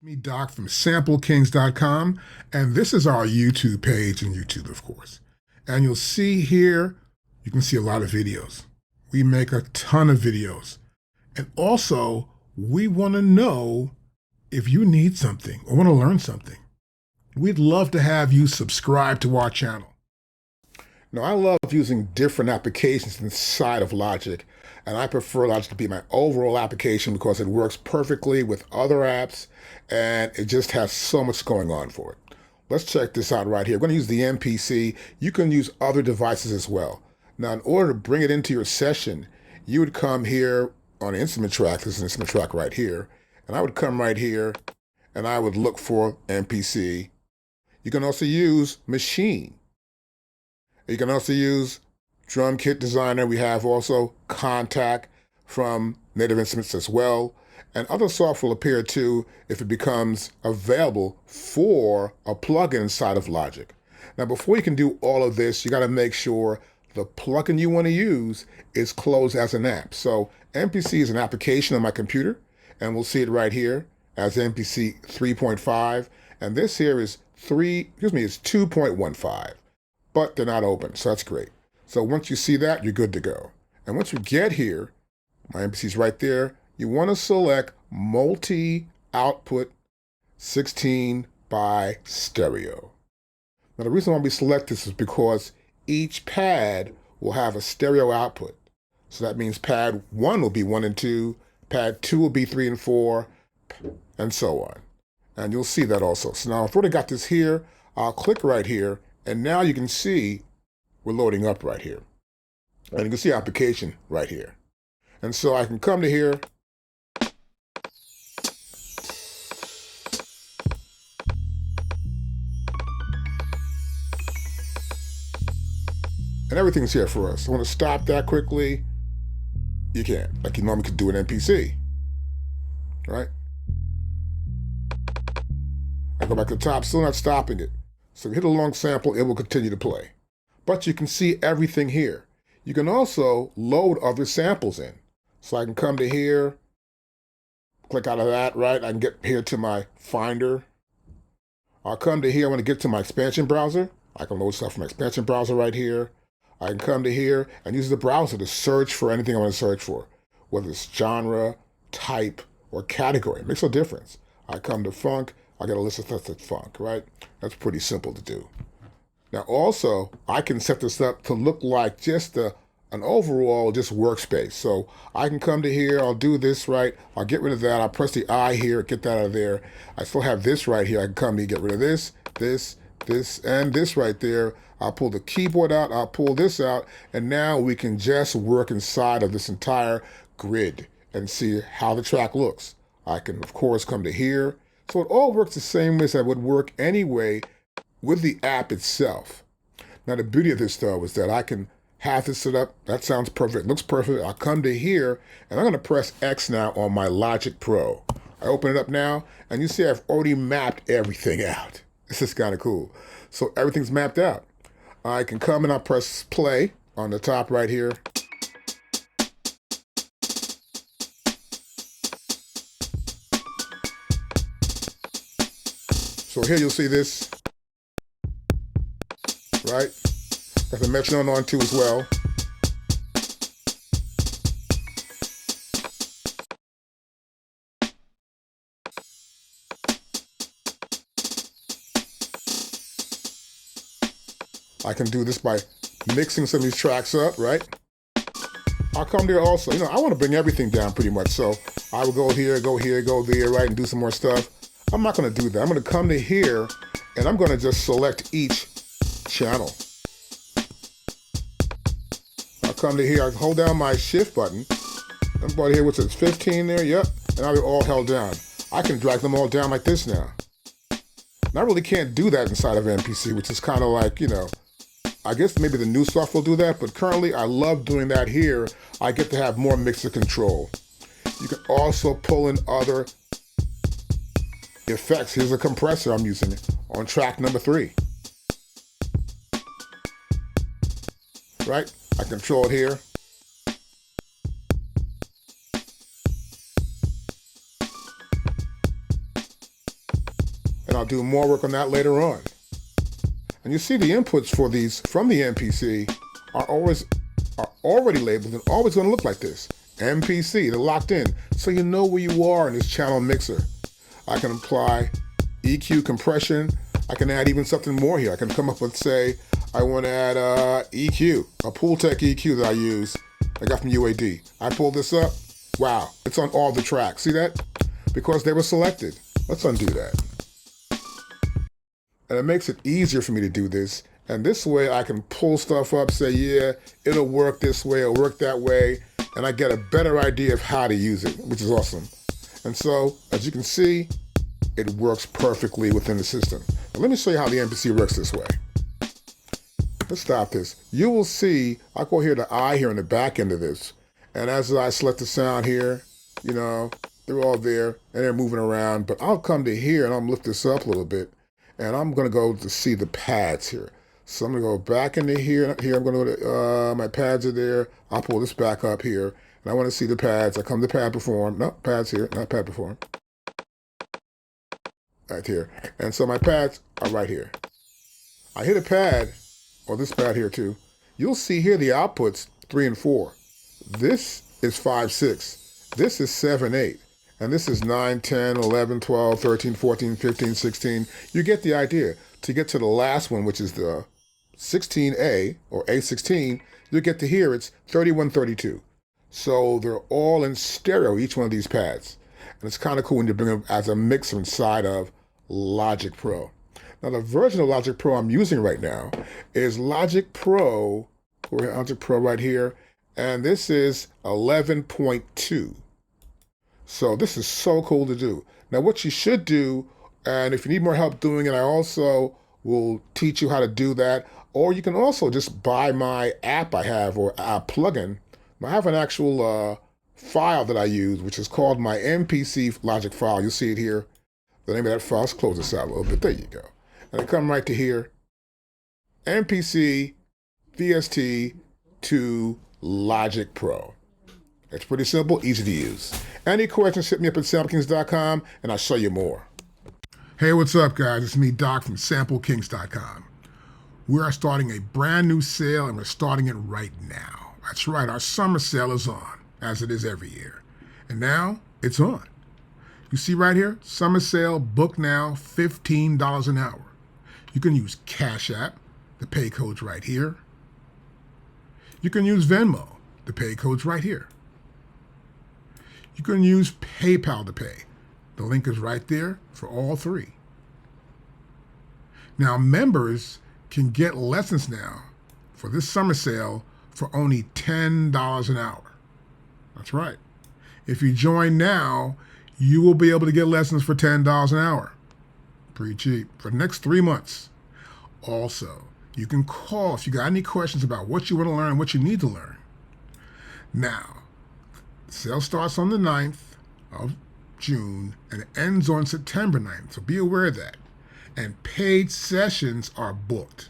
Me, Doc, from SampleKings.com, and this is our YouTube page in YouTube, of course. And you'll see here, you can see a lot of videos. We make a ton of videos. And also, we want to know if you need something or want to learn something. We'd love to have you subscribe to our channel. Now, I love using different applications inside of Logic, and I prefer Logic to be my overall application because it works perfectly with other apps, and it just has so much going on for it. Let's check this out right here. I'm going to use the MPC. You can use other devices as well. Now, in order to bring it into your session, you would come here on the instrument track. This is an instrument track right here. And I would come right here, and I would look for MPC. You can also use Machine. You can also use Drum Kit Designer. We have also Contact from Native Instruments as well. And other software will appear too if it becomes available for a plugin inside of Logic. Now, before you can do all of this, you got to make sure the plugin you want to use is closed as an app. So MPC is an application on my computer, and we'll see it right here as MPC 3.5. And this here is 2.15. But they're not open, so that's great. So once you see that, you're good to go. And once you get here, my MPC's right there, you want to select multi-output 16 by stereo. Now the reason why we select this is because each pad will have a stereo output. So that means pad 1 will be 1 and 2, pad 2 will be 3 and 4, and so on. And you'll see that also. So now I've already got this here, I'll click right here, and now you can see we're loading up right here. And you can see application right here. And so I can come to here. And everything's here for us. I want to stop that quickly. You can, like you normally could do an MPC, right? I go back to the top, still not stopping it. So if you hit a long sample, it will continue to play. But you can see everything here. You can also load other samples in. So I can come to here, click out of that, right? I can get here to my Finder. I'll come to here, I want to get to my expansion browser. I can load stuff from my expansion browser right here. I can come to here and use the browser to search for anything I want to search for, whether it's genre, type, or category. It makes no difference. I come to funk, I get a list of stuff that's funk, right? That's pretty simple to do. Now also, I can set this up to look like just an overall just workspace. So I can come to here, I'll do this right, I'll get rid of that, I'll press the I here, get that out of there. I still have this right here, I can come here, get rid of this, and this right there. I'll pull the keyboard out, I'll pull this out, and now we can just work inside of this entire grid and see how the track looks. I can, of course, come to here. So it all works the same way as it would work anyway with the app itself. Now the beauty of this though is that I can have this set up. That sounds perfect, looks perfect. I'll come to here and I'm gonna press X now on my Logic Pro. I open it up now and you see I've already mapped everything out. This is kind of cool. So everything's mapped out. I can come and I'll press play on the top right here. So here you'll see this, right? Got the metronome on too as well. I can do this by mixing some of these tracks up, right? I'll come there also. You know, I want to bring everything down pretty much. So I will go here, go there, right, and do some more stuff. I'm not going to do that. I'm going to come to here, and I'm going to just select each channel. I'll come to here. I hold down my shift button. Everybody here, what's it, 15 there? Yep. And now they're all held down. I can drag them all down like this now. And I really can't do that inside of MPC, which is kind of like, you know, I guess maybe the new software will do that, but currently I love doing that here. I get to have more mixer control. You can also pull in other effects. Here's a compressor I'm using on track number 3. Right? I control it here. And I'll do more work on that later on. And you see the inputs for these from the MPC are already labeled and always going to look like this. MPC, they're locked in, so you know where you are in this channel mixer. I can apply EQ compression. I can add even something more here. I can come up with, say, I want to add EQ, a Pooltech EQ that I use. I got from UAD. I pull this up. Wow, it's on all the tracks. See that? Because they were selected. Let's undo that. And it makes it easier for me to do this. And this way I can pull stuff up, say, yeah, it'll work this way, it'll work that way. And I get a better idea of how to use it, which is awesome. And so, as you can see, it works perfectly within the system. Now, let me show you how the MPC works this way. Let's stop this. You will see, I'll go here to I here on the back end of this. And as I select the sound here, you know, they're all there and they're moving around. But I'll come to here and I'll lift this up a little bit. And I'm going to go to see the pads here. So I'm going to go back into here. Here I'm going to go to, my pads are there. I'll pull this back up here. And I want to see the pads. I come to pad perform. No, pads here, not pad perform. Right here. And so my pads are right here. I hit a pad, or this pad here too. You'll see here the outputs 3 and 4. This is 5, 6. This is 7, 8. And this is 9, 10, 11, 12, 13, 14, 15, 16. You get the idea. To get to the last one, which is the 16A, or A16, you get to here, it's 31, 32. So they're all in stereo, each one of these pads. And it's kind of cool when you bring them as a mixer inside of Logic Pro. Now the version of Logic Pro I'm using right now is Logic Pro right here, and this is 11.2. So this is so cool to do. Now what you should do, and if you need more help doing it, I also will teach you how to do that. Or you can also just buy my app I have, or a plugin. I have an actual file that I use, which is called my MPC Logic file. You'll see it here. The name of that file, let's close this out a little bit. There you go. And I come right to here. MPC VST to Logic Pro. It's pretty simple, easy to use. Any questions, hit me up at SampleKings.com and I'll show you more. Hey, what's up, guys? It's me, Doc, from SampleKings.com. We are starting a brand new sale, and we're starting it right now. That's right, our summer sale is on, as it is every year. And now, it's on. You see right here, summer sale, book now, $15 an hour. You can use Cash App, the pay code's right here. You can use Venmo, the pay code's right here. You can use PayPal to pay. The link is right there for all three. Now, members can get lessons now for this summer sale for only $10 an hour. That's right. If you join now, you will be able to get lessons for $10 an hour. Pretty cheap for the next 3 months. Also, you can call if you got any questions about what you want to learn, what you need to learn. Now, the sale starts on the 9th of June and it ends on September 9th, so be aware of that. And paid sessions are booked.